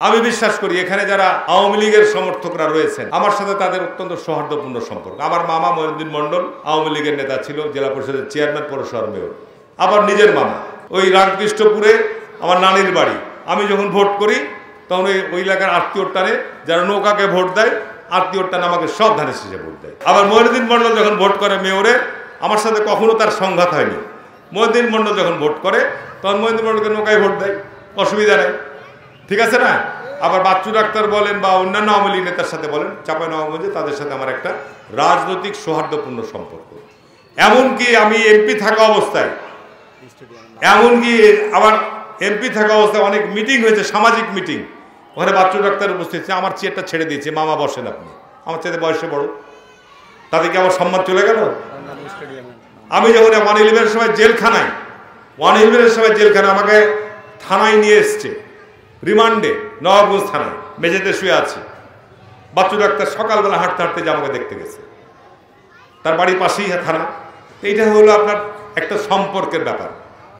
আমি বিশ্বাস করি এখানে যারা আওয়ামী লীগের সমর্থকরা রয়েছেন আমার সাথে তাদের অত্যন্ত সৌহার্দ্যপূর্ণ সম্পর্ক। আমার মামা মঈনুদ্দিন মণ্ডল আওয়ামী লীগের নেতা ছিল, জেলা পরিষদের চেয়ারম্যান, পৌরসভার মেয়র। আবার নিজের মামা ওই রামকৃষ্ণপুরে আমার নানির বাড়ি। আমি যখন ভোট করি তখন ওই এলাকার আত্মীয়র টানে যারা নৌকাকে ভোট দেয়, আত্মীয়র টানে আমাকে সব ধানের শেষে ভোট দেয়। আবার মঈনুদ্দিন মণ্ডল যখন ভোট করে মেয়রে, আমার সাথে কখনো তার সংঘাত হয়নি। মঈনুদ্দিন মণ্ডল যখন ভোট করে তখন মঈনুদ্দিন মণ্ডলকে নৌকায় ভোট দেয়, অসুবিধা নেই, ঠিক আছে না? আবার বাচ্চু ডাক্তার বলেন বা অন্যান্য আওয়ামী লীগ নেতার সাথে বলেন, চাঁপাইনবাবগঞ্জে তাদের সাথে আমার একটা রাজনৈতিক সৌহার্দ্যপূর্ণ সম্পর্ক। এমনকি আমি এমপি থাকা অবস্থায়, অনেক মিটিং হয়েছে, সামাজিক মিটিং, ওখানে বাচ্চু ডাক্তার উপস্থিত ছিল। আমার চেয়ারটা ছেড়ে দিয়েছে, মামা বসেন আপনি, আমার চাইতে বয়সে বড়, তাতে কি আমার সম্মান চলে গেল? আমি যখন 111-এর সময় জেলখানায়, 111-এর সময় জেলখানায় আমাকে থানায় নিয়ে এসছে, রিমান্ডে, নবাবগঞ্জ থানায় মেঝেতে শুয়ে আছি। বাচ্চু ডাক্তার সকালবেলা হাঁটতে হাঁটতে যে আমাকে দেখতে গেছে, তার বাড়ির পাশেই থানা। এইটা হলো আপনার একটা সম্পর্কের ব্যাপার।